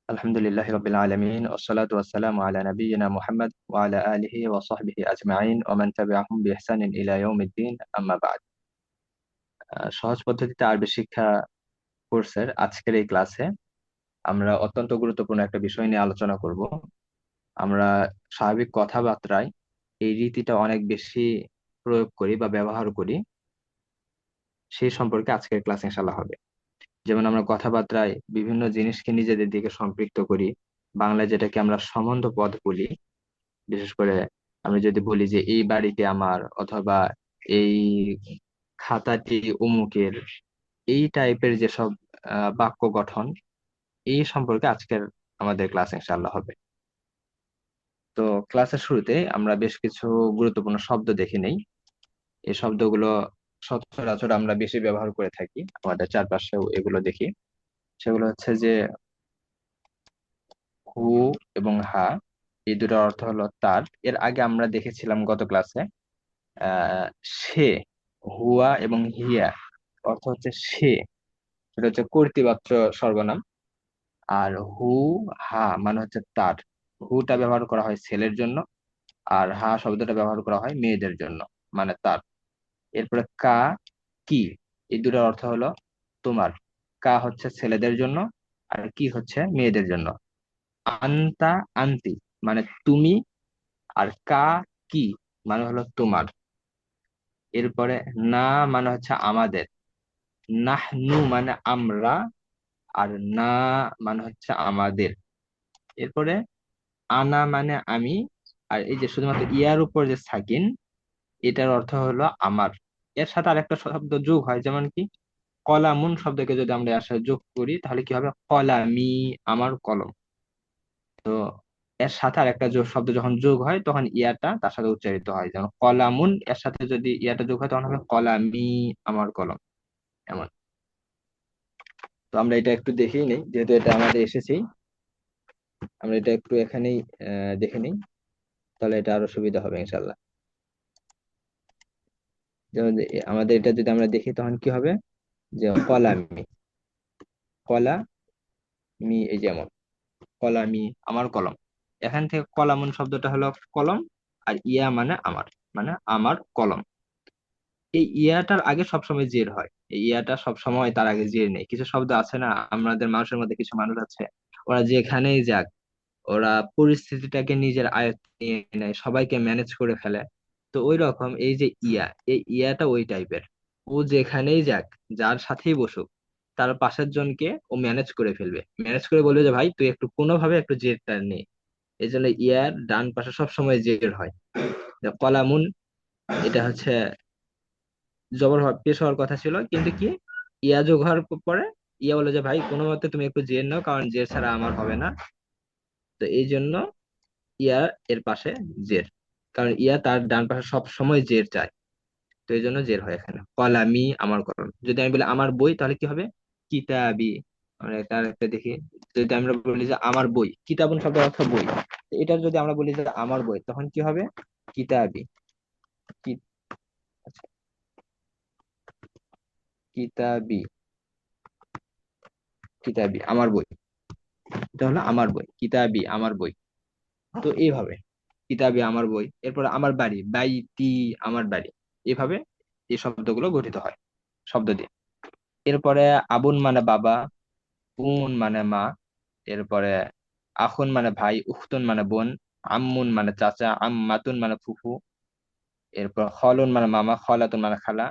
আলহামদুলিল্লাহি রাব্বিল আলামিন ওয়াসসালাতু ওয়াসসালামু আলা নাবিয়্যিনা মুহাম্মদ ওয়া আলা আলিহি ওয়া সাহবিহি আজমাইন ওয়া মান তাবি'আহুম বিইহসানিন ইলা ইয়াউমিদ্দিন আম্মা বা'দ। সহজ পদ্ধতিতে আরবি শিক্ষা কোর্সের আজকের এই ক্লাসে আমরা অত্যন্ত গুরুত্বপূর্ণ একটা বিষয় নিয়ে আলোচনা করব। আমরা স্বাভাবিক কথাবার্তায় এই রীতিটা অনেক বেশি প্রয়োগ করি বা ব্যবহার করি, সেই সম্পর্কে আজকের ক্লাস ইনশাআল্লাহ হবে। যেমন আমরা কথাবার্তায় বিভিন্ন জিনিসকে নিজেদের দিকে সম্পৃক্ত করি। বাংলায় যেটাকে আমরা সম্বন্ধ পদ বলি। বিশেষ করে আমি যদি বলি যে এই বাড়িটি আমার, অথবা এই খাতাটি অমুকের, এই টাইপের যেসব বাক্য গঠন, এই সম্পর্কে আজকের আমাদের ক্লাস ইনশাআল্লাহ হবে। তো ক্লাসের শুরুতে আমরা বেশ কিছু গুরুত্বপূর্ণ শব্দ দেখে নেই। এই শব্দগুলো সচরাচর আমরা বেশি ব্যবহার করে থাকি, আমাদের চারপাশেও এগুলো দেখি। সেগুলো হচ্ছে যে হু এবং হা, এই দুটোর অর্থ হলো তার। এর আগে আমরা দেখেছিলাম গত ক্লাসে আহ সে, হুয়া এবং হিয়া অর্থ হচ্ছে সে, সেটা হচ্ছে কর্তৃবাচ্য সর্বনাম। আর হু হা মানে হচ্ছে তার। হুটা ব্যবহার করা হয় ছেলের জন্য, আর হা শব্দটা ব্যবহার করা হয় মেয়েদের জন্য, মানে তার। এরপরে কা, কি, এই দুটোর অর্থ হলো তোমার। কা হচ্ছে ছেলেদের জন্য, আর কি হচ্ছে মেয়েদের জন্য। আন্তা, আন্তি মানে তুমি, আর কা, কি মানে হলো তোমার। এরপরে না মানে হচ্ছে আমাদের, নাহনু মানে আমরা, আর না মানে হচ্ছে আমাদের। এরপরে আনা মানে আমি, আর এই যে শুধুমাত্র ইয়ার উপর যে সাকিন, এটার অর্থ হলো আমার। এর সাথে আরেকটা শব্দ যোগ হয়, যেমন কি কলামুন শব্দকে যদি আমরা এর সাথে যোগ করি তাহলে কি হবে, কলামি, আমার কলম। তো এর সাথে আরেকটা শব্দ যখন যোগ হয় তখন ইয়াটা তার সাথে উচ্চারিত হয়, যেমন কলামুন এর সাথে যদি ইয়াটা যোগ হয় তখন হবে কলামি, আমার কলম। এমন। তো আমরা এটা একটু দেখেই নেই, যেহেতু এটা আমাদের এসেছেই, আমরা এটা একটু এখানেই দেখে নিই, তাহলে এটা আরো সুবিধা হবে ইনশাল্লাহ। যেমন আমাদের এটা যদি আমরা দেখি তখন কি হবে, যে কলামি, কলা মি, এই যেমন কলামি, আমার কলম। এখান থেকে কলামুন শব্দটা হলো কলম, আর ইয়া মানে আমার, মানে আমার কলম। এই ইয়াটার আগে সবসময় জের হয়, এই ইয়াটা সবসময় তার আগে জের নেই। কিছু শব্দ আছে না, আমাদের মানুষের মধ্যে কিছু মানুষ আছে, ওরা যেখানেই যাক, ওরা পরিস্থিতিটাকে নিজের আয়ত্তে নিয়ে নেয়, সবাইকে ম্যানেজ করে ফেলে। তো ওই রকম এই যে ইয়া, এই ইয়াটা ওই টাইপের। ও যেখানেই যাক, যার সাথেই বসুক, তার পাশের জনকে ও ম্যানেজ করে ফেলবে, ম্যানেজ করে বলবে যে ভাই তুই একটু কোনোভাবে একটু জেরটা নে। এই জন্য ইয়ার ডান পাশে সবসময় জের হয়। যে কলামুন, এটা হচ্ছে জবর হওয়ার, পেশ হওয়ার কথা ছিল, কিন্তু কি ইয়া যোগ হওয়ার পরে ইয়া বলে যে ভাই কোনো মতে তুমি একটু জের নাও, কারণ জের ছাড়া আমার হবে না। তো এই জন্য ইয়া এর পাশে জের, কারণ ইয়া তার ডান পাশে সব সময় জের চায়। তো এই জন্য জের হয় এখানে, কলামি, আমার কলম। যদি আমি বলি আমার বই তাহলে কি হবে, কিতাবি। আমরা তার একটা দেখি, যদি আমরা বলি যে আমার বই, কিতাবুন শব্দের অর্থ বই, তো এটা যদি আমরা বলি যে আমার বই তখন কি হবে, কিতাবি। কি, আচ্ছা, কিতাবি, কিতাবি আমার বই, এটা হলো আমার বই, কিতাবি আমার বই। তো এইভাবে কিতাবি আমার বই। এরপর আমার বাড়ি, বাইতি, আমার বাড়ি। এভাবে এই শব্দগুলো গঠিত হয় শব্দ দিয়ে। এরপরে আবুন মানে বাবা, উন মানে মা। এরপরে আখুন মানে ভাই, উখতুন মানে বোন, আম্মুন মানে চাচা, আম্মাতুন মানে ফুফু। এরপর খলুন মানে মামা, খলাতুন মানে খালা।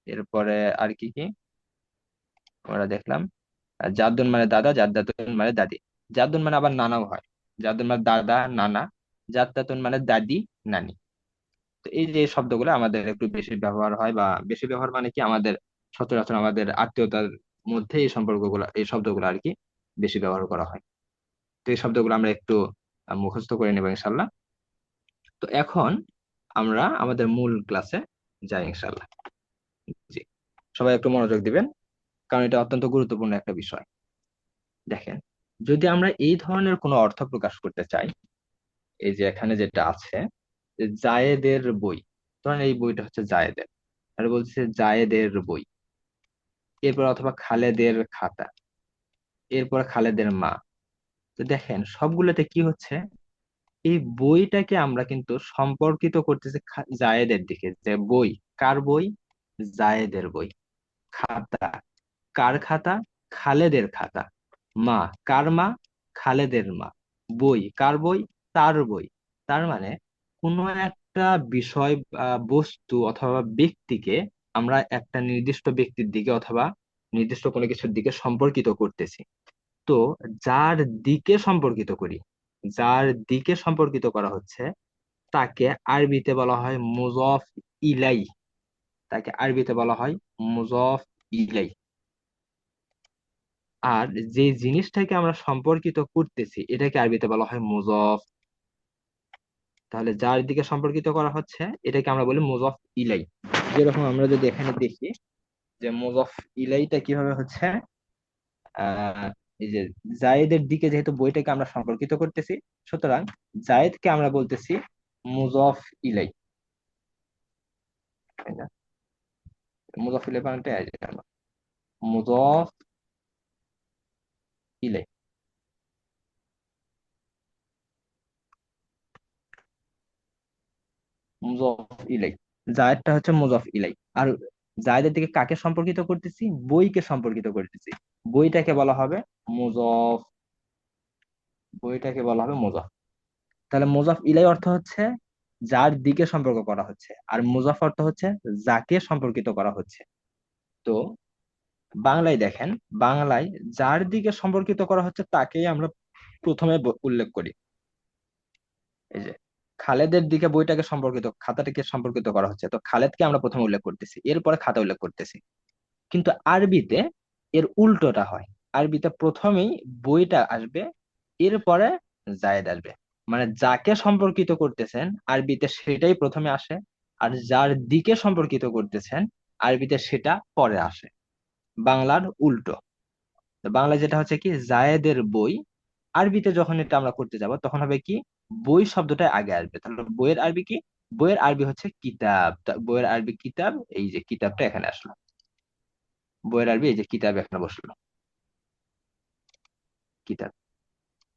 এরপরে আর কি কি আমরা দেখলাম, জাদ্দুন মানে দাদা, জাদ্দাতুন মানে দাদি। জাদ্দুন মানে আবার নানাও হয়, জাদ্দুন মানে দাদা, নানা। জাদ্দাতুন মানে দাদি, নানি। তো এই যে শব্দগুলো আমাদের একটু বেশি ব্যবহার হয়, বা বেশি ব্যবহার মানে কি আমাদের সচরাচর আমাদের আত্মীয়তার মধ্যে এই সম্পর্কগুলো, এই শব্দগুলো আর কি বেশি ব্যবহার করা হয়। তো এই শব্দগুলো আমরা একটু মুখস্থ করে নেবো ইনশাল্লাহ। তো এখন আমরা আমাদের মূল ক্লাসে যাই ইনশাল্লাহ। জি, সবাই একটু মনোযোগ দিবেন, কারণ এটা অত্যন্ত গুরুত্বপূর্ণ একটা বিষয়। দেখেন, যদি আমরা এই ধরনের কোনো অর্থ প্রকাশ করতে চাই, এই যে এখানে যেটা আছে, যে জায়েদের বই, ধরেন এই বইটা হচ্ছে জায়েদের, আর বলছে জায়েদের বই। এরপর অথবা খালেদের খাতা, এরপর খালেদের মা, তো দেখেন সবগুলোতে কি হচ্ছে, এই বইটাকে আমরা কিন্তু সম্পর্কিত করতেছি জায়েদের দিকে, যে বই কার বই, জায়েদের বই। খাতা কার খাতা, খালেদের খাতা। মা কার মা, খালেদের মা। বই কার বই, তার বই। তার মানে কোনো একটা বিষয় বস্তু অথবা ব্যক্তিকে আমরা একটা নির্দিষ্ট ব্যক্তির দিকে অথবা নির্দিষ্ট কোনো কিছুর দিকে সম্পর্কিত করতেছি। তো যার দিকে সম্পর্কিত করি, যার দিকে সম্পর্কিত করা হচ্ছে, তাকে আরবিতে বলা হয় মুজফ ইলাই। তাকে আরবিতে বলা হয় মুজফ ইলাই। আর যে জিনিসটাকে আমরা সম্পর্কিত করতেছি এটাকে আরবিতে বলা হয় মুজফ। তাহলে যার দিকে সম্পর্কিত করা হচ্ছে এটাকে আমরা বলি মুজফ ইলাই। যেরকম আমরা যদি এখানে দেখি যে মুজফ ইলাইটা কিভাবে হচ্ছে, এই যে জায়েদের দিকে যেহেতু বইটাকে আমরা সম্পর্কিত করতেছি, সুতরাং জায়েদকে আমরা বলতেছি মুজফ ইলাই, তাই না? মুজফ ইলাই বানানটা এই যে হলো মুজফ ইলাই। মুজফ ইলাই, জায়েদটা হচ্ছে মুজফ ইলাই। আর জায়েদের দিকে কাকে সম্পর্কিত করতেছি, বইকে সম্পর্কিত করতেছি। বইটাকে বলা হবে মুজফ, বইটাকে বলা হবে মুজফ। তাহলে মুজফ ইলাই অর্থ হচ্ছে যার দিকে সম্পর্ক করা হচ্ছে, আর মুজফ অর্থ হচ্ছে যাকে সম্পর্কিত করা হচ্ছে। তো বাংলায় দেখেন, বাংলায় যার দিকে সম্পর্কিত করা হচ্ছে তাকেই আমরা প্রথমে উল্লেখ করি। এই যে খালেদের দিকে বইটাকে সম্পর্কিত, খাতাটাকে সম্পর্কিত করা হচ্ছে, তো খালেদকে আমরা প্রথমে উল্লেখ করতেছি, এরপরে খাতা উল্লেখ করতেছি। কিন্তু আরবিতে এর উল্টোটা হয়। আরবিতে প্রথমেই বইটা আসবে, এরপরে জায়েদ আসবে। মানে যাকে সম্পর্কিত করতেছেন আরবিতে সেটাই প্রথমে আসে, আর যার দিকে সম্পর্কিত করতেছেন আরবিতে সেটা পরে আসে। বাংলার উল্টো। তো বাংলায় যেটা হচ্ছে কি, জায়েদের বই, আরবিতে যখন এটা আমরা করতে যাব তখন হবে কি, বই শব্দটা আগে আসবে। তাহলে বইয়ের আরবি কি, বইয়ের আরবি হচ্ছে কিতাব। বইয়ের আরবি কিতাব, এই যে কিতাবটা এখানে আসলো। বইয়ের আরবি এই যে কিতাব এখানে বসলো, কিতাব।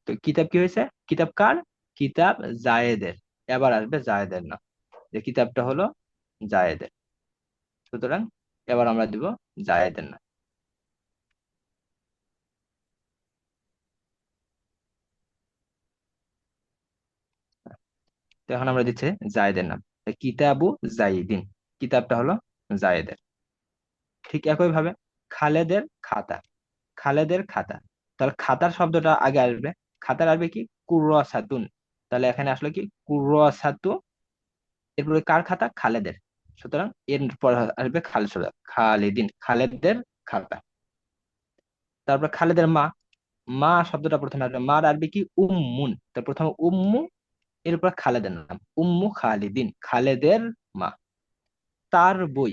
তো কিতাব কি হয়েছে, কিতাব কার, কিতাব জায়েদের। এবার আসবে জায়েদের নাম, যে কিতাবটা হলো জায়েদের। সুতরাং এবার আমরা দিব জায়েদের নাম। তো এখন আমরা দিচ্ছি জায়েদের নাম, কিতাবু জাইদিন, কিতাবটা হলো জায়েদের। ঠিক একই ভাবে খালেদের খাতা, খালেদের খাতা। তাহলে খাতার শব্দটা আগে আসবে, খাতার আসবে কি, কুরাসাতুন। তাহলে এখানে আসলে কি, কুরাসাতু। এরপরে কার খাতা, খালেদের। সুতরাং এরপর আসবে খালেদ শব্দ, খালিদিন, খালেদের খাতা। তারপর খালেদের মা, মা শব্দটা প্রথমে আসবে, মার আরবি কি, উম্মুন। তো প্রথমে উম্মু, এরপর খালেদের নাম, উম্মু খালিদিন, খালেদের মা। তার বই,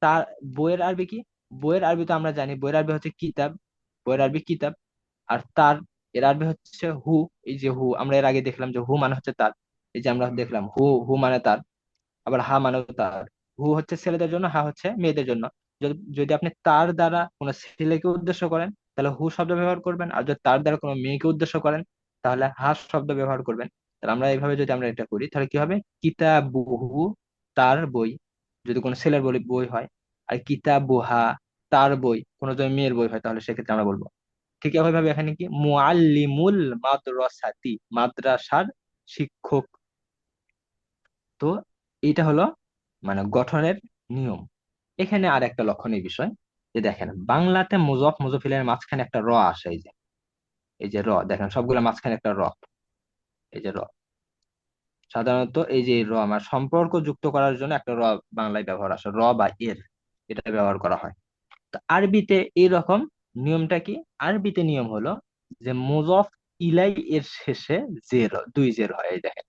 তার বইয়ের আরবি কি, বইয়ের আরবি তো আমরা জানি, বইয়ের আরবি হচ্ছে কিতাব, বইয়ের আরবি কিতাব। আর তার, এর আরবি হচ্ছে হু। এই যে হু, আমরা এর আগে দেখলাম যে হু মানে হচ্ছে তার। এই যে আমরা দেখলাম হু, হু মানে তার। আবার হা মানেও তার। হু হচ্ছে ছেলেদের জন্য, হা হচ্ছে মেয়েদের জন্য। যদি যদি আপনি তার দ্বারা কোনো ছেলেকে উদ্দেশ্য করেন তাহলে হু শব্দ ব্যবহার করবেন, আর যদি তার দ্বারা কোনো মেয়েকে উদ্দেশ্য করেন তাহলে হা শব্দ ব্যবহার করবেন। তাহলে আমরা এইভাবে যদি আমরা এটা করি তাহলে কি হবে, কিতাবুহু, তার বই, যদি কোনো ছেলের বই বই হয়। আর কিতাবুহা, তার বই কোনো যদি মেয়ের বই হয় তাহলে সেক্ষেত্রে আমরা বলবো। ঠিক একইভাবে এখানে কি, মুআল্লিমুল মাদ্রাসাতি, মাদ্রাসার শিক্ষক। তো এইটা হলো মানে গঠনের নিয়ম। এখানে আর একটা লক্ষণীয় বিষয়, যে দেখেন বাংলাতে মুজফ মুজফিলের মাঝখানে একটা র আসে, এই যে, এই যে র, দেখেন সবগুলা মাঝখানে একটা র, এই যে র। সাধারণত এই যে র আমার সম্পর্ক যুক্ত করার জন্য একটা র বাংলায় ব্যবহার আসে, র বা এর, এটা ব্যবহার করা হয়। তো আরবিতে এইরকম নিয়মটা কি, আরবিতে নিয়ম হলো যে মুজফ ইলাই এর শেষে জের, দুই জের হয়। এই দেখেন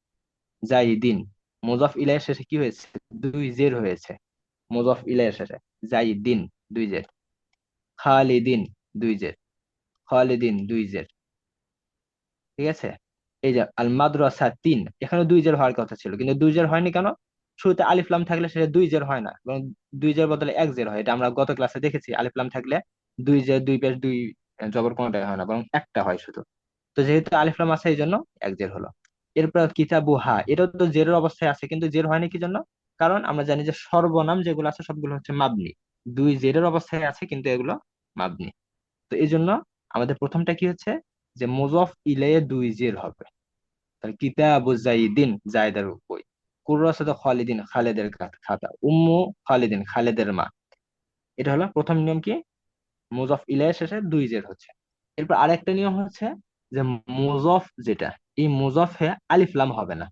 জাইদিন, মুজফ ইলাই এর শেষে কি হয়েছে, দুই জের হয়েছে। মুজফ ইলাই এর শেষে জাইদিন, দুই জের। খালিদিন, দুই জের। খালিদিন, দুই জের। ঠিক আছে। এই যে আল মাদ্রাসা তিন, এখানে দুই জের হওয়ার কথা ছিল কিন্তু দুই জের হয়নি কেন, শুরুতে আলিফ লাম থাকলে সেটা দুই জের হয় না, এবং দুই জের বদলে এক জের হয়। এটা আমরা গত ক্লাসে দেখেছি, আলিফ লাম থাকলে দুই জের, দুই পেশ, দুই জবর কোনোটাই হয় না, বরং একটা হয় শুধু। তো যেহেতু আলিফ লাম আছে এই জন্য এক জের হলো। এরপর কিতাবুহা, এটা তো জেরের অবস্থায় আছে কিন্তু জের হয়নি কি জন্য? কারণ আমরা জানি যে সর্বনাম যেগুলো আছে সবগুলো হচ্ছে মাবনি। দুই জেরের অবস্থায় আছে কিন্তু এগুলো মাবনি। তো এই জন্য আমাদের প্রথমটা কি হচ্ছে, যে মুজফ ইলাইহি দুই জের হবে। তাহলে কিতাবু জাইদিন, জায়দের বই। কুররাসাত খালিদিন, খালেদের খাতা। উম্মু খালিদিন, খালেদের মা। এটা হলো প্রথম নিয়ম কি, মুজফ ইলাইহির শেষে দুই জের হচ্ছে। এরপর আরেকটা নিয়ম হচ্ছে যে মুজফ যেটা, এই মুজফে আলিফ লাম হবে না।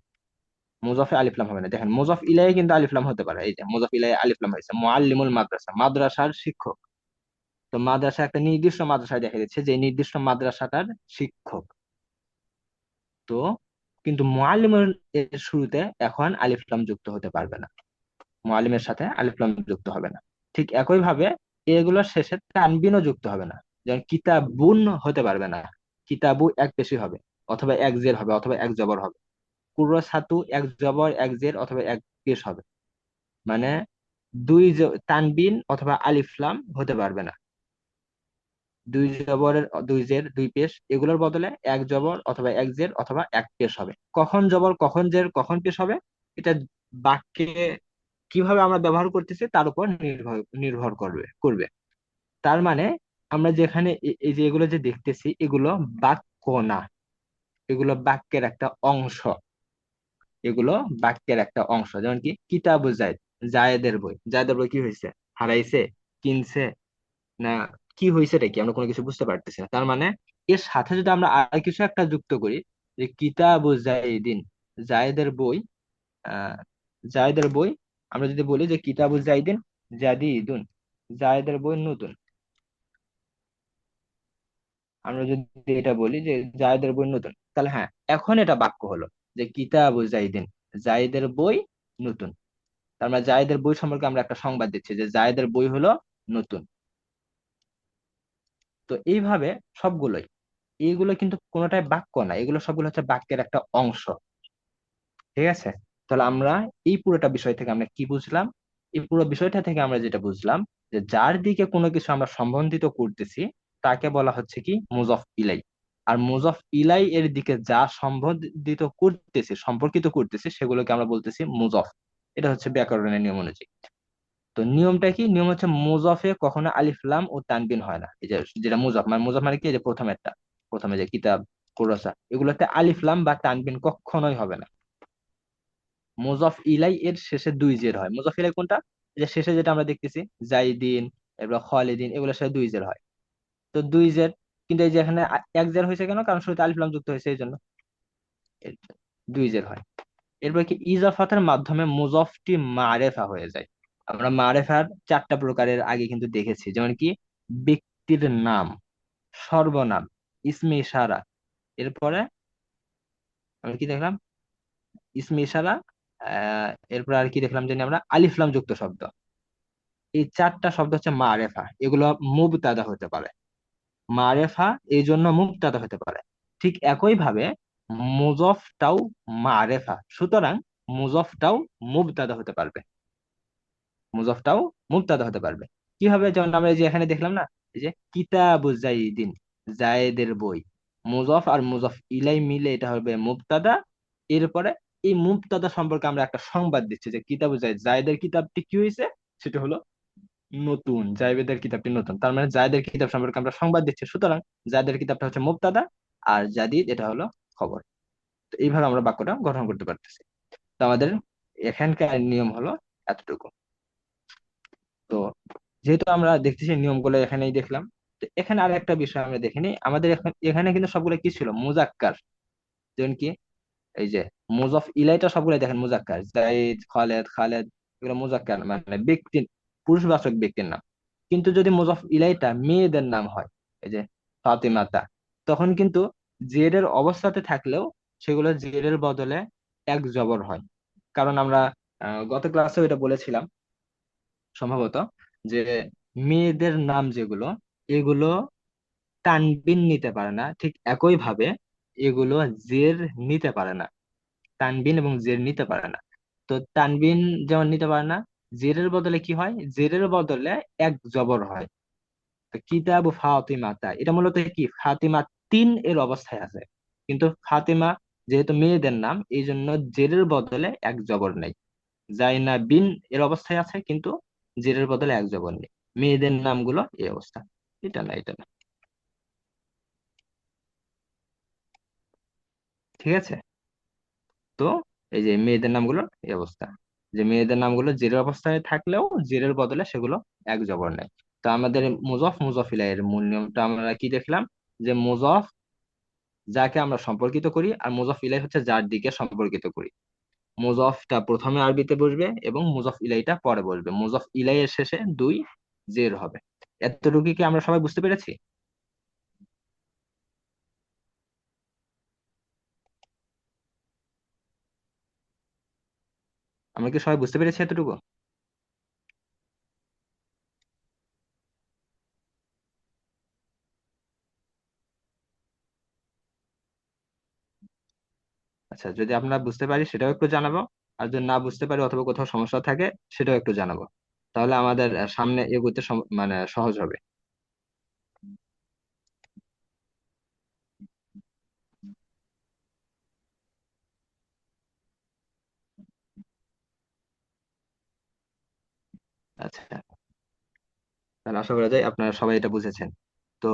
মুজফে আলিফ লাম হবে না, দেখেন মুজফ ইলাইহি কিন্তু আলিফ লাম হতে পারে, এই যে মুজফ ইলাইহি আলিফ লাম হয়েছে, মুআল্লিমুল মাদ্রাসা, মাদ্রাসার শিক্ষক। তো মাদ্রাসা একটা নির্দিষ্ট মাদ্রাসায় দেখা যাচ্ছে যে এই নির্দিষ্ট মাদ্রাসাটার শিক্ষক। তো কিন্তু মুআল্লিমের এর শুরুতে এখন আলিফ লাম যুক্ত হতে পারবে না, মুআল্লিমের সাথে আলিফ লাম যুক্ত হবে না। ঠিক একই ভাবে এগুলোর শেষে তানবিনও যুক্ত হবে না। যেমন কিতাবুন হতে পারবে না, কিতাবু এক পেশি হবে, অথবা এক জের হবে, অথবা এক জবর হবে। কুরসাতু এক জবর এক জের অথবা এক পেশ হবে। মানে তানবিন অথবা আলিফ লাম হতে পারবে না। দুই জবরের দুই জের দুই পেশ, এগুলোর বদলে এক জবর অথবা এক জের অথবা এক পেশ হবে। কখন জবর কখন জের কখন পেশ হবে, এটা বাক্যে কিভাবে আমরা ব্যবহার করতেছি তার উপর নির্ভর নির্ভর করবে। তার মানে আমরা যেখানে এই যে এগুলো যে দেখতেছি এগুলো বাক্য না, এগুলো বাক্যের একটা অংশ। এগুলো বাক্যের একটা অংশ, যেমন কি কিতাবু জায়দ, জায়েদের বই। জায়েদের বই কি হয়েছে, হারাইছে, কিনছে, না কি হয়েছে রে, কি আমরা কোনো কিছু বুঝতে পারতেছি না। তার মানে এর সাথে যদি আমরা আর কিছু একটা যুক্ত করি, যে কিতাবু জাইদিন, জায়েদের বই, আহ জায়েদের বই। আমরা যদি বলি যে কিতাবু জাইদিন জাদিদুন, জায়েদের বই নতুন। আমরা যদি এটা বলি যে জায়েদের বই নতুন, তাহলে হ্যাঁ, এখন এটা বাক্য হলো যে কিতাবু জাইদিন, জায়েদের বই নতুন। তার মানে জায়েদের বই সম্পর্কে আমরা একটা সংবাদ দিচ্ছি যে জায়েদের বই হলো নতুন। তো এইভাবে সবগুলোই, এইগুলো কিন্তু কোনোটাই বাক্য না, এগুলো সবগুলো হচ্ছে বাক্যের একটা অংশ। ঠিক আছে? তাহলে আমরা এই পুরোটা বিষয় থেকে আমরা কি বুঝলাম? এই পুরো বিষয়টা থেকে আমরা যেটা বুঝলাম, যে যার দিকে কোনো কিছু আমরা সম্বন্ধিত করতেছি তাকে বলা হচ্ছে কি মুজফ ইলাই। আর মুজফ ইলাই এর দিকে যা সম্বন্ধিত করতেছি, সম্পর্কিত করতেছি, সেগুলোকে আমরা বলতেছি মুজফ। এটা হচ্ছে ব্যাকরণের নিয়ম অনুযায়ী। তো নিয়মটা কি, নিয়ম হচ্ছে মুজফে কখনো আলিফ লাম ও তানবিন হয় না। এই যে যেটা মুজফ মানে, মুজফ মানে কি, এই যে প্রথমেরটা, প্রথমে যে কিতাব, কুরসা, এগুলোতে আলিফ লাম বা তানবিন কখনোই হবে না। মুজফ ইলাই এর শেষে দুই জের হয়। মুজফ ইলাই কোনটা, এই যে শেষে যেটা আমরা দেখতেছি, জাইদিন, এরপর খালিদিন, এগুলোর সাথে দুই জের হয়। তো দুই জের, কিন্তু এই যে এখানে এক জের হয়েছে কেন, কারণ শুরুতে আলিফ লাম যুক্ত হয়েছে এই জন্য দুই জের হয়। এরপর কি ইজাফাতের মাধ্যমে মুজফটি মারেফা হয়ে যায়। আমরা মারেফার চারটা প্রকারের আগে কিন্তু দেখেছি, যেমন কি ব্যক্তির নাম, সর্বনাম, ইসমে ইশারা। এরপরে আমরা কি দেখলাম, ইসমে ইশারা। এরপর আর কি দেখলাম জানি আমরা, আলিফ লাম যুক্ত শব্দ। এই চারটা শব্দ হচ্ছে মারেফা, এগুলো মুবতাদা হতে পারে। মারেফা এই জন্য মুবতাদা হতে পারে। ঠিক একই ভাবে মুজফটাও মারেফা, সুতরাং মুজফটাও মুবতাদা হতে পারবে। মুজফটাও মুবতাদা হতে পারবে। কি হবে, যেমন আমরা এই যে এখানে দেখলাম না, এই যে কিতাবু জাইদিন, জায়েদের বই। মুজফ আর মুজফ ইলাই মিলে এটা হবে মুবতাদা। এরপরে এই মুবতাদা সম্পর্কে আমরা একটা সংবাদ দিচ্ছি যে কিতাবু জাইদ, জায়েদের কিতাবটি কি হয়েছে, সেটা হলো নতুন। জায়েদের কিতাবটি নতুন, তার মানে জায়েদের কিতাব সম্পর্কে আমরা সংবাদ দিচ্ছি, সুতরাং জায়েদের কিতাবটা হচ্ছে মুবতাদা, আর জাদিদ এটা হলো খবর। তো এইভাবে আমরা বাক্যটা গঠন করতে পারতেছি। তো আমাদের এখানকার নিয়ম হলো এতটুকু। তো যেহেতু আমরা দেখতেছি নিয়মগুলো এখানেই দেখলাম, তো এখানে আর একটা বিষয় আমরা দেখিনি, আমাদের এখানে কিন্তু সবগুলো কি ছিল, মুজাক্কার। যেমন কি এই যে মুজফ ইলাইটা সবগুলো দেখেন মুজাক্কার, জাইদ, খালেদ, খালেদ, এগুলো মুজাক্কার মানে ব্যক্তি, পুরুষবাচক ব্যক্তির নাম। কিন্তু যদি মুজফ ইলাইটা মেয়েদের নাম হয়, এই যে ফাতিমাতা, তখন কিন্তু জেরের অবস্থাতে থাকলেও সেগুলো জেরের বদলে এক জবর হয়। কারণ আমরা গত ক্লাসেও এটা বলেছিলাম সম্ভবত, যে মেয়েদের নাম যেগুলো, এগুলো তানবিন নিতে পারে না, ঠিক একই ভাবে এগুলো জের নিতে পারে না। তানবিন এবং জের নিতে পারে না। তো তানবিন যেমন নিতে পারে না, জেরের বদলে কি হয়, জেরের বদলে এক জবর হয়। তো কিতাবু ফাতিমাতা, এটা মূলত কি ফাতিমা, তিন এর অবস্থায় আছে, কিন্তু ফাতেমা যেহেতু মেয়েদের নাম, এই জন্য জেরের বদলে এক জবর নেই। জাইনা বিন এর অবস্থায় আছে, কিন্তু জেরের বদলে এক জবর নেই। মেয়েদের নামগুলো এই অবস্থা। এটা না, এটা না। ঠিক আছে। তো এই যে মেয়েদের নামগুলোর এই অবস্থা, যে মেয়েদের নামগুলো জেরের অবস্থায় থাকলেও জেরের বদলে সেগুলো এক জবর নেয়। তো আমাদের মুজফ মুজফিলা এর মূল নিয়মটা আমরা কি দেখলাম, যে মুজফ যাকে আমরা সম্পর্কিত করি, আর মুজফ ইলাই হচ্ছে যার দিকে সম্পর্কিত করি। মুজফটা প্রথমে আরবিতে বসবে এবং মুজফ ইলাইটা পরে বসবে। মুজফ ইলাই এর শেষে দুই জের হবে। এতটুকু কি আমরা সবাই বুঝতে পেরেছি? আমরা কি সবাই বুঝতে পেরেছি এতটুকু? আচ্ছা, যদি আমরা বুঝতে পারি সেটাও একটু জানাবো। আর যদি না বুঝতে পারি অথবা কোথাও সমস্যা থাকে সেটাও একটু জানাবো। তাহলে আমাদের সামনে এগোতে মানে সহজ হবে। আচ্ছা, তাহলে আশা করা যায় আপনারা সবাই এটা বুঝেছেন। তো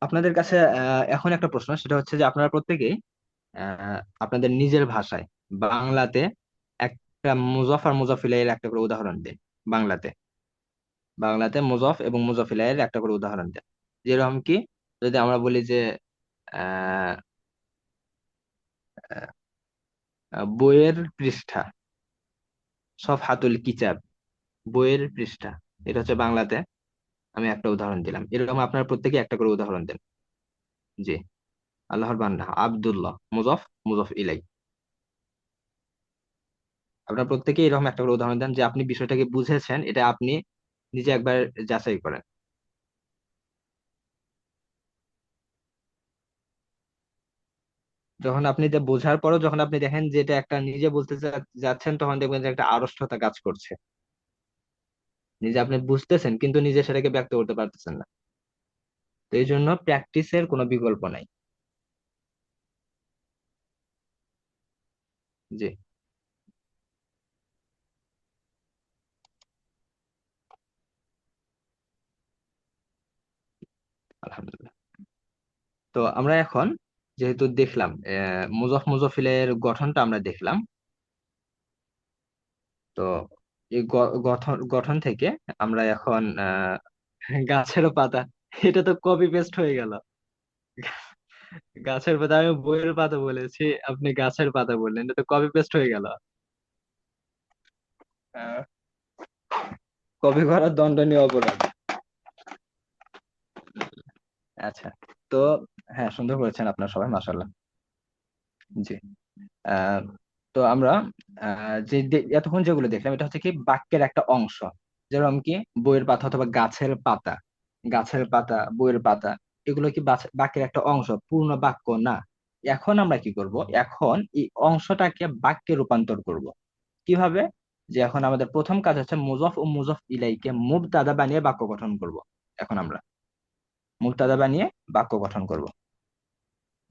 আপনাদের কাছে এখন একটা প্রশ্ন, সেটা হচ্ছে যে আপনারা প্রত্যেকেই আপনাদের নিজের ভাষায় বাংলাতে একটা মুজফ আর মুজফিলের একটা করে উদাহরণ দিন। বাংলাতে বাংলাতে মুজফ এবং মুজফিলের একটা করে উদাহরণ দেন। যেরকম কি, যদি আমরা বলি যে আহ বইয়ের পৃষ্ঠা, সফহাতুল কিতাব, বইয়ের পৃষ্ঠা, এটা হচ্ছে বাংলাতে। আমি একটা উদাহরণ দিলাম, এরকম আপনারা প্রত্যেকে একটা করে উদাহরণ দেন। জি। আল্লাহর বান্দা আব্দুল্লাহ, মুজফ মুজফ ইলাই। আপনারা প্রত্যেকে এরকম একটা করে উদাহরণ দেন যে আপনি বিষয়টাকে বুঝেছেন, এটা আপনি নিজে একবার যাচাই করেন। যখন আপনি এটা বোঝার পরও যখন আপনি দেখেন যে এটা একটা নিজে বলতে যাচ্ছেন, তখন দেখবেন যে একটা আড়ষ্টতা কাজ করছে। নিজে আপনি বুঝতেছেন কিন্তু নিজে সেটাকে ব্যক্ত করতে পারতেছেন না। তো এই জন্য প্র্যাকটিসের কোনো বিকল্প নাই। জি। আলহামদুলিল্লাহ। তো আমরা এখন যেহেতু দেখলাম মুজফিলের গঠনটা আমরা দেখলাম। তো এই গঠন গঠন থেকে আমরা এখন গাছের পাতা, এটা তো কপি পেস্ট হয়ে গেল। গাছের পাতা, আমি বইয়ের পাতা বলেছি, আপনি গাছের পাতা বললেন, এটা তো কপি পেস্ট হয়ে গেল। কপি করা দণ্ডনীয় অপরাধ। আচ্ছা। তো হ্যাঁ, সুন্দর করেছেন আপনার সবাই, মাশাআল্লাহ। জি। আহ, তো আমরা যে এতক্ষণ যেগুলো দেখলাম, এটা হচ্ছে কি বাক্যের একটা অংশ। যেরকম কি বইয়ের পাতা অথবা গাছের পাতা, গাছের পাতা, বইয়ের পাতা, এগুলো কি বাক্যের একটা অংশ, পূর্ণ বাক্য না। এখন আমরা কি করব, এখন এই অংশটাকে বাক্যে রূপান্তর করব। কিভাবে? যে এখন আমাদের প্রথম কাজ হচ্ছে মুজফ ও মুজফ ইলাইকে মুবতাদা বানিয়ে বাক্য গঠন করব। এখন আমরা মুবতাদা বানিয়ে বাক্য গঠন করব।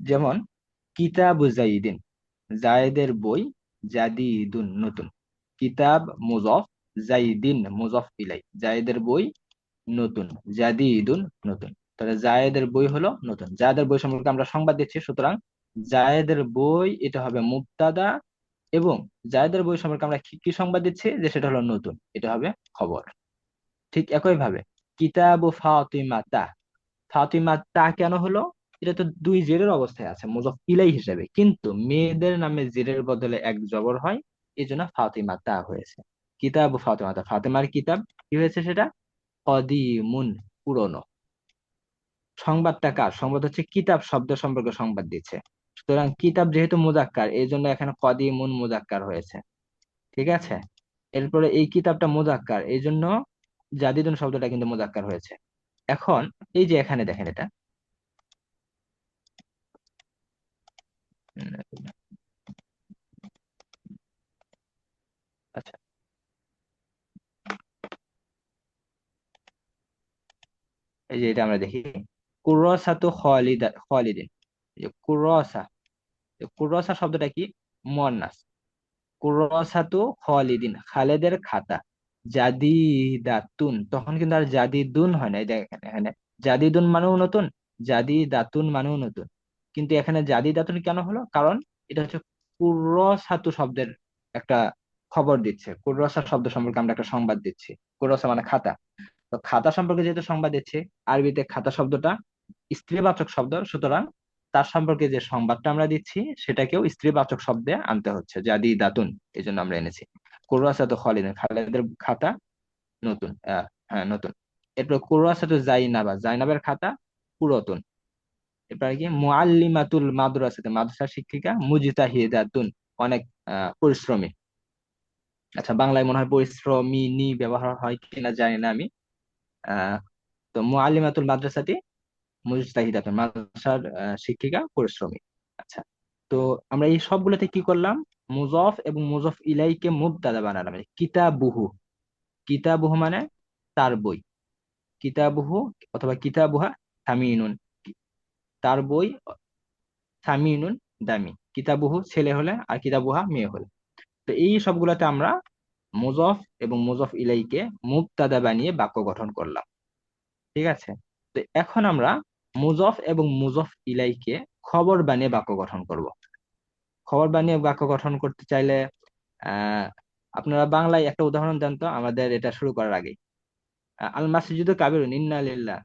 যেমন কিতাবু জাইদিন, জায়েদের বই, জাদিদুন নতুন। কিতাব মুজফ, জাইদিন মুজফ ইলাই, জায়েদের বই নতুন, জাদিদুন নতুন। তাহলে জায়েদের বই হলো নতুন, জায়েদের বই সম্পর্কে আমরা সংবাদ দিচ্ছি, সুতরাং জায়েদের বই এটা হবে মুবতাদা, এবং জায়েদের বই সম্পর্কে আমরা কি কি সংবাদ দিচ্ছি, যে সেটা হলো নতুন, এটা হবে খবর। ঠিক একই ভাবে কিতাবু ফাতিমাতা, ফাতিমাতা কেন হলো, এটা তো দুই জেরের অবস্থায় আছে মুজফ ইলাই হিসেবে, কিন্তু মেয়েদের নামে জেরের বদলে এক জবর হয়, এই জন্য ফাতিমাতা হয়েছে। কিতাবু ফাতিমাতা, ফাতেমার কিতাব কি হয়েছে সেটা কদিমুন, পুরনো। সংবাদটা কার? সংবাদ হচ্ছে কিতাব শব্দ সম্পর্কে সংবাদ দিচ্ছে। সুতরাং কিতাব যেহেতু মুজাক্কার, এই জন্য এখানে কদিমুন মুজাক্কার হয়েছে। ঠিক আছে। এরপরে এই কিতাবটা মুজাক্কার, এই জন্য জাদিদুন শব্দটা কিন্তু মুজাক্কার হয়েছে। এখন এই যে এখানে দেখেন, এটা আচ্ছা, এই যে এটা আমরা দেখি, কুরসাতু খালিদিন। এই যে কুরসা, এই কুরসা শব্দটা কি? মুয়ান্নাস। কুরসাতু খালিদিন, খালেদের খাতা। জাদিদাতুন, তখন কিন্তু আর জাদিদুন হয় না, এই দেখেন এখানে জাদিদুন মানেও নতুন, জাদিদাতুন মানেও নতুন। কিন্তু এখানে জাদিদাতুন কেন হলো? কারণ এটা হচ্ছে কুরসাতু শব্দের একটা খবর দিচ্ছে, কুরসা শব্দ সম্পর্কে আমরা একটা সংবাদ দিচ্ছি। কুরসা মানে খাতা। তো খাতা সম্পর্কে যেহেতু সংবাদ দিচ্ছি, আরবিতে খাতা শব্দটা স্ত্রীবাচক শব্দ, সুতরাং তার সম্পর্কে যে সংবাদটা আমরা দিচ্ছি সেটাকেও স্ত্রীবাচক শব্দে আনতে হচ্ছে, জাদি দাতুন, এই জন্য আমরা এনেছি। কুরআসাতু খালিদিন, খালেদের খাতা নতুন, হ্যাঁ নতুন। এরপর কুরআসাতু জাইনাবা, জাইনাবের খাতা পুরাতন। এরপর কি মুআল্লিমাতুল মাদ্রাসাতে, মাদ্রাসার শিক্ষিকা মুজতাহিদাতুন, অনেক পরিশ্রমী। আচ্ছা, বাংলায় মনে হয় পরিশ্রমিনী ব্যবহার হয় কিনা জানি না আমি। আহ তো মুআল্লিমাতুল মাদ্রাসাতি মুজতাহিদাতুন, মাদ্রাসার শিক্ষিকা পরিশ্রমী। আচ্ছা, তো আমরা এই সবগুলোতে কি করলাম? মুজফ এবং মুজফ ইলাইকে মুবতাদা বানালাম। এই কিতাবুহু, কিতাবুহু মানে তার বই, কিতাবুহু অথবা কিতাবুহা সামিনুন, তার বই সামিনুন দামি, কিতাবুহু ছেলে হলে আর কিতাবুহা মেয়ে হলে। তো এই সবগুলোতে আমরা মুজফ এবং মুজফ ইলাইকে মুবতাদা বানিয়ে বাক্য গঠন করলাম। ঠিক আছে, তো এখন আমরা মুজফ এবং মুজফ ইলাইকে খবর বানিয়ে বাক্য গঠন করব। খবর বানিয়ে বাক্য গঠন করতে চাইলে আহ আপনারা বাংলায় একটা উদাহরণ দেন তো আমাদের এটা শুরু করার আগে। আল মাসজিদু কাবিরুন ইন্না লিল্লাহ,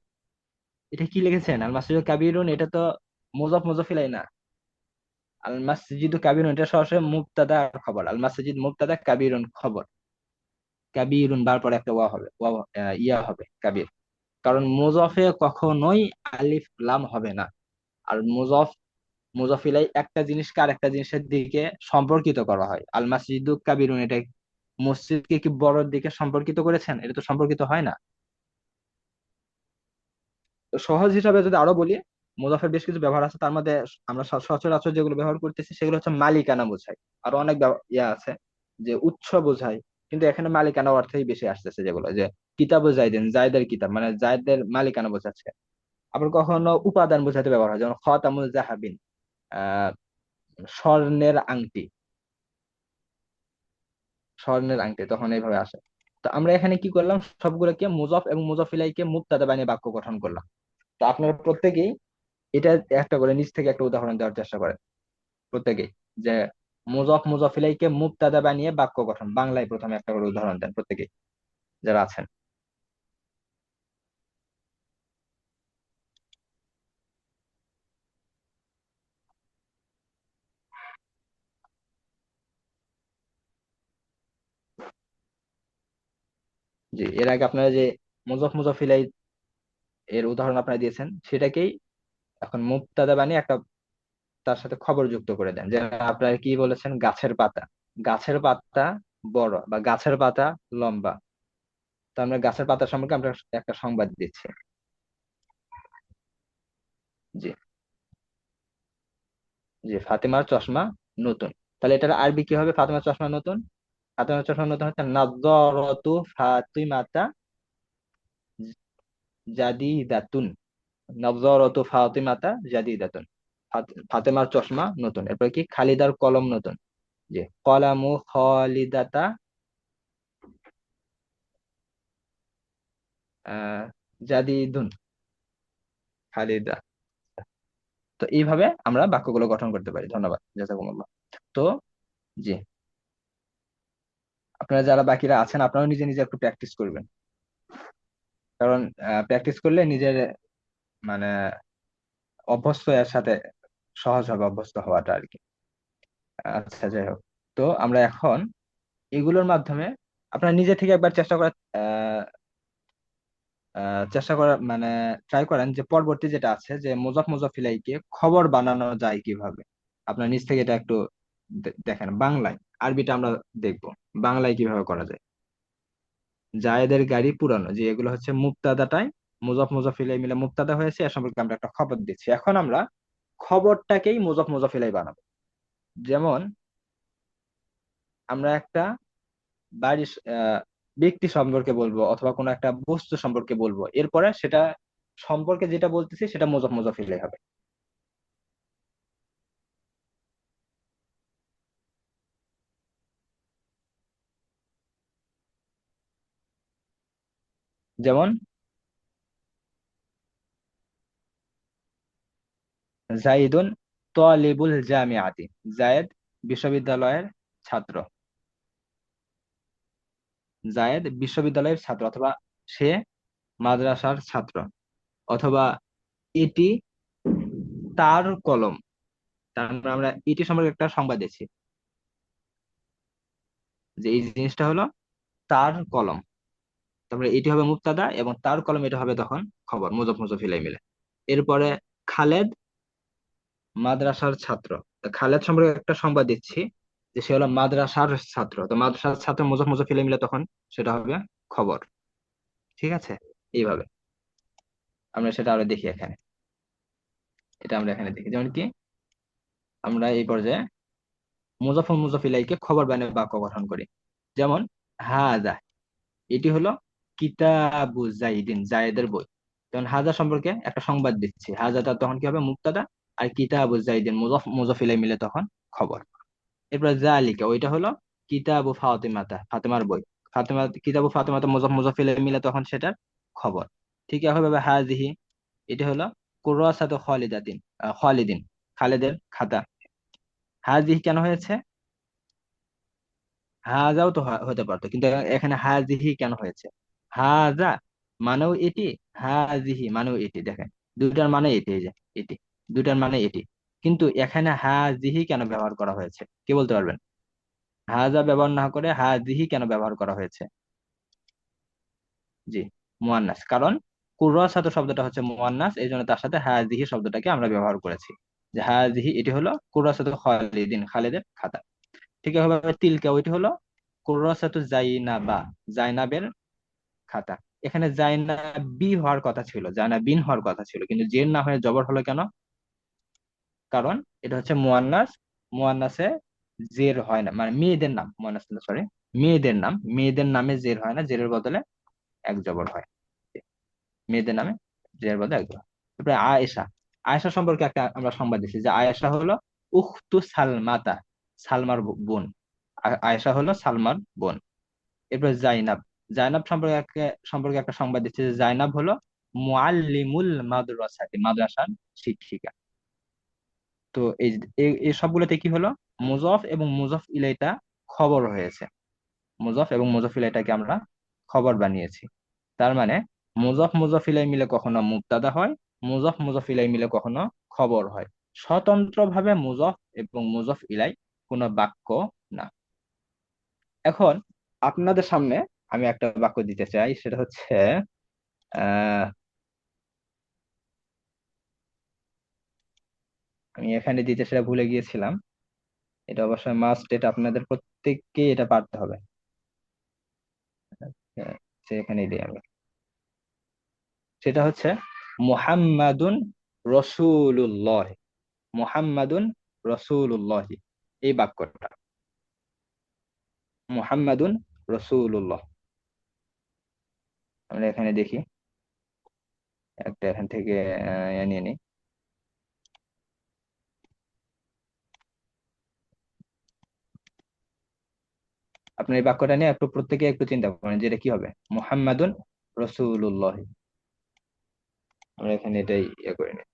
এটা কি লিখেছেন? আল মাসজিদু কাবিরুন, এটা তো মুজফ মুজফ ইলাই না। আল মাসজিদু কাবিরুন এটা সরাসরি মুবতাদা আর খবর। আল মাসজিদ মুবতাদা, কাবিরুন খবর। কাবিরুন বার পরে একটা ওয়া হবে, ওয়া ইয়া হবে কাবির। কারণ মুজফে কখনোই আলিফ লাম হবে না। আর মুজফিলাই একটা জিনিসকে আর একটা জিনিসের দিকে সম্পর্কিত করা হয়। আল মাসজিদু কাবিরুন, এটা মসজিদকে কি বড়র দিকে সম্পর্কিত করেছেন? এটা তো সম্পর্কিত হয় না। তো সহজ হিসাবে যদি আরো বলি, মুজাফের বেশ কিছু ব্যবহার আছে, তার মধ্যে আমরা সচরাচর যেগুলো ব্যবহার করতেছি সেগুলো হচ্ছে মালিকানা বোঝায়। আরো অনেক ইয়া আছে যে উৎস বোঝায়, কিন্তু এখানে মালিকানা অর্থেই বেশি আসতেছে, যেগুলো যে কিতাবু জাইদিন, জায়দের কিতাব মানে জায়দের মালিকানা বোঝাচ্ছে। আবার কখনো উপাদান বোঝাতে ব্যবহার হয়, যেমন খতামুল জাহাবিন, আহ স্বর্ণের আংটি, স্বর্ণের আংটি, তখন এইভাবে আসে। তো আমরা এখানে কি করলাম? সবগুলোকে মুজফ এবং মুজফ ইলাইকে মুবতাদা বানিয়ে বাক্য গঠন করলাম। তো আপনারা প্রত্যেকেই এটা একটা করে নিজ থেকে একটা উদাহরণ দেওয়ার চেষ্টা করেন, প্রত্যেকেই, যে মুজফ মুজফ ইলাইকে মুবতাদা বানিয়ে বাক্য গঠন, বাংলায় প্রথমে একটা করে উদাহরণ দেন প্রত্যেকেই যারা আছেন। জি, এর আগে আপনারা যে মুজফ মুজফ ইলাই এর উদাহরণ আপনারা দিয়েছেন, সেটাকেই এখন মুবতাদা বানিয়ে একটা তার সাথে খবর যুক্ত করে দেন। যেমন আপনারা কি বলেছেন? গাছের পাতা, গাছের পাতা বড় বা গাছের পাতা লম্বা। তো আমরা গাছের পাতা সম্পর্কে আমরা একটা সংবাদ দিচ্ছি। জি, জি, ফাতেমার চশমা নতুন। তাহলে এটার আরবি কি হবে? ফাতেমার চশমা নতুন, ফাতেমার চশমা নতুন হচ্ছে নাযরাতু ফাতিমাতা জাদিদাতুন, নাযরাতু ফাতিমাতা জাদিদাতুন, ফাতেমার চশমা নতুন। এরপর কি? খালিদার কলম নতুন। জি, কলামু খালিদাতা আহ জাদিদুন, খালিদা। তো এইভাবে আমরা বাক্যগুলো গঠন করতে পারি। ধন্যবাদ, জাযাকুমুল্লাহ। তো জি, আপনারা যারা বাকিরা আছেন আপনারাও নিজে নিজে একটু প্র্যাকটিস করবেন, কারণ প্র্যাকটিস করলে নিজের মানে অভ্যস্ত এর সাথে সহজ হবে, অভ্যস্ত হওয়াটা আর কি। আচ্ছা, যাই হোক, তো আমরা এখন এগুলোর মাধ্যমে আপনারা নিজে থেকে একবার চেষ্টা করার আহ চেষ্টা করার মানে ট্রাই করেন যে পরবর্তী যেটা আছে যে মুজাফ মুজাফিলাইকে খবর বানানো যায় কিভাবে। আপনার নিজ থেকে এটা একটু দেখেন বাংলায়। আরবিটা আমরা দেখবো বাংলায় কিভাবে করা যায়। জায়েদের গাড়ি পুরানো, যে এগুলো হচ্ছে মুবতাদাটাই মুজাফ মুজাফিলাই মিলে মুবতাদা হয়েছে, এ সম্পর্কে আমরা একটা খবর দিচ্ছি। এখন আমরা খবরটাকেই মুজাফ মুজাফিলাই বানাবো। যেমন আমরা একটা বাড়ির ব্যক্তি সম্পর্কে বলবো অথবা কোনো একটা বস্তু সম্পর্কে বলবো, এরপরে সেটা সম্পর্কে যেটা বলতেছি সেটা মুজাফ মুজাফ ইলাইহি হবে। যেমন জাইদুন তালিবুল জামিআতি, জায়েদ বিশ্ববিদ্যালয়ের ছাত্র। জায়েদ বিশ্ববিদ্যালয়ের ছাত্র, অথবা সে মাদ্রাসার ছাত্র, অথবা এটি তার কলম। তার মানে আমরা এটি সম্পর্কে একটা সংবাদ দিচ্ছি যে এই জিনিসটা হলো তার কলম। তারপরে এটি হবে মুবতাদা এবং তার কলম এটা হবে তখন খবর, মুজাফ মুজাফ ইলাইহি মিলে। এরপরে খালেদ মাদ্রাসার ছাত্র। তো খালেদ সম্পর্কে একটা সংবাদ দিচ্ছি যে সে হলো মাদ্রাসার ছাত্র, তো মাদ্রাসার ছাত্র মুজাফ মুজাফ ইলাইহি মিলে তখন সেটা হবে খবর। ঠিক আছে, এইভাবে আমরা সেটা আরো দেখি এখানে। এটা আমরা এখানে দেখি যেমন কি আমরা এই পর্যায়ে মুজাফ ও মুজাফ ইলাইহিকে খবর বানিয়ে বাক্য গঠন করি। যেমন হাদা, এটি হলো কিতাবু জাইদিন, জায়েদের বই। যেমন হাজা সম্পর্কে একটা সংবাদ দিচ্ছি, হাজাটা তখন কি হবে মুবতাদা, আর কিতাবু জাইদিন মুজাফ মুজাফ ইলাইহি মিলে তখন খবর। এরপর জালিকা, ওইটা হলো কিতাবু ফাতিমাতা, ফাতেমার বই। ফাতেমা, কিতাবু ফাতেমাতা মুজাফ মুজাফ ইলাইহি মিলে তখন সেটার খবর। ঠিক একইভাবে হাজিহি, এটা হলো কুরাসাতু খালিদাতিন, খালিদিন, খালেদের খাতা। হাজিহি কেন হয়েছে? হাজাও তো হতে পারতো, কিন্তু এখানে হাজিহি কেন হয়েছে? হাজা মানেও এটি, হাজিহি মানেও এটি। দেখেন দুইটার মানে এটি, এই যে এটি, দুইটার মানে এটি। কিন্তু এখানে হাজিহি কেন ব্যবহার করা হয়েছে, কে বলতে পারবেন? হাজা ব্যবহার না করে হাজিহি কেন ব্যবহার করা হয়েছে? জি, মুয়ান্নাস। কারণ কুরাসাতু শব্দটা হচ্ছে মুয়ান্নাস, এই জন্য তার সাথে হাজিহি শব্দটাকে আমরা ব্যবহার করেছি। যে হাজিহি এটি হলো কুরাসাতু খালিদিন, খালেদের খাতা। ঠিক এভাবে তিলকা, ওইটি হলো কুরাসাতু জাইনাবা, জাইনাবের খাতা। এখানে জাইনাবি হওয়ার কথা ছিল, জাইনাবিন হওয়ার কথা ছিল, কিন্তু জের না হয়ে জবর হলো কেন? কারণ এটা হচ্ছে মুয়ান্নাস, মুয়ান্নাসে জের হয় না, মানে মেয়েদের নাম, মুয়ান্নাস সরি, মেয়েদের নাম, মেয়েদের নামে জের হয় না, জেরের বদলে এক জবর হয়। মেয়েদের নামে জের বদলে এক জবর। তারপরে আয়েশা, আয়েশা সম্পর্কে একটা আমরা সংবাদ দিচ্ছি যে আয়েশা হলো উখতু সালমাতা, সালমার বোন। আয়েশা হলো সালমার বোন। এরপর জাইনাব, জাইনাব সম্পর্কে একটা সংবাদ দিচ্ছে যে জাইনাব হলো মুআল্লিমুল মাদ্রাসাতি, মাদ্রাসার শিক্ষিকা। তো এই সবগুলোতে কি হলো, মুজফ এবং মুজফ ইলাইটা খবর হয়েছে। মুজফ এবং মুজফ ইলাইটাকে আমরা খবর বানিয়েছি। তার মানে মুজফ মুজফ ইলাই মিলে কখনো মুবতাদা হয়, মুজফ মুজফ ইলাই মিলে কখনো খবর হয়। স্বতন্ত্রভাবে মুজফ এবং মুজফ ইলাই কোনো বাক্য না। এখন আপনাদের সামনে আমি একটা বাক্য দিতে চাই, সেটা হচ্ছে আহ আমি এখানে দিতে সেটা ভুলে গিয়েছিলাম। এটা অবশ্যই মাস্ট, এটা আপনাদের প্রত্যেককে এটা পারতে হবে। এখানেই দিই আমি। সেটা হচ্ছে মুহাম্মাদুন রসুলুল্লাহ, মুহাম্মাদুন রসুলুল্লাহ, এই বাক্যটা মুহাম্মাদুন রসুলুল্লাহ। আমরা এখানে দেখি একটা এখান থেকে নিয়ে নিই। আপনার এই বাক্যটা নিয়ে একটু প্রত্যেকে একটু চিন্তা করেন যে এটা কি হবে, মুহাম্মাদুন রসুলুল্লাহ। আমরা এখানে এটাই করে নিই।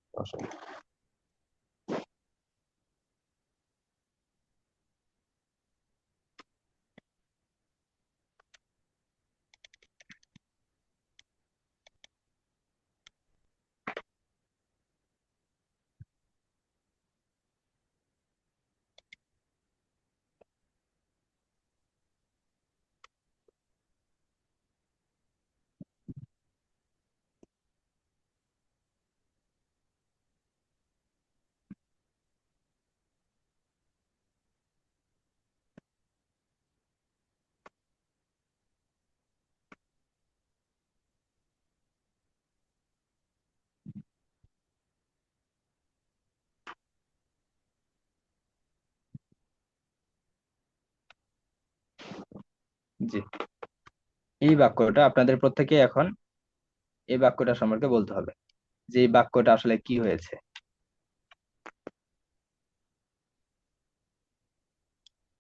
জি, এই বাক্যটা আপনাদের প্রত্যেকে এখন এই বাক্যটা সম্পর্কে বলতে হবে যে এই বাক্যটা আসলে কি হয়েছে।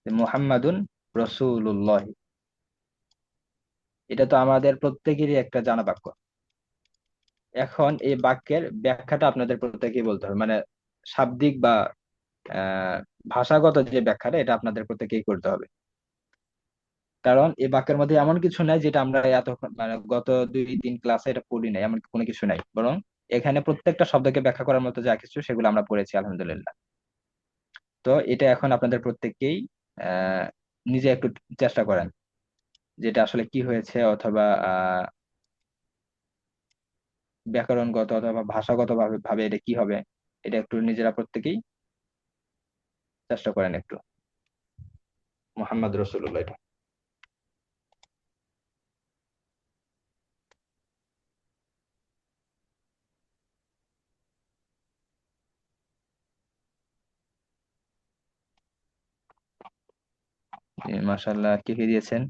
যে মুহাম্মাদুন রসুল্লাহ, এটা তো আমাদের প্রত্যেকেরই একটা জানা বাক্য। এখন এই বাক্যের ব্যাখ্যাটা আপনাদের প্রত্যেকেই বলতে হবে, মানে শাব্দিক বা আহ ভাষাগত যে ব্যাখ্যাটা, এটা আপনাদের প্রত্যেকেই করতে হবে। কারণ এই বাক্যের মধ্যে এমন কিছু নাই যেটা আমরা এত মানে গত 2-3 ক্লাসে এটা পড়ি নাই, এমন কোনো কিছু নাই, বরং এখানে প্রত্যেকটা শব্দকে ব্যাখ্যা করার মতো যা কিছু সেগুলো আমরা পড়েছি আলহামদুলিল্লাহ। তো এটা এখন আপনাদের প্রত্যেককেই আহ নিজে একটু চেষ্টা করেন যেটা আসলে কি হয়েছে, অথবা ব্যাকরণগত অথবা ভাষাগত ভাবে ভাবে এটা কি হবে, এটা একটু নিজেরা প্রত্যেকেই চেষ্টা করেন একটু। মোহাম্মদ রসুল্লাহ, এটা মাশাআল্লাহ, কে কে দিয়েছেন?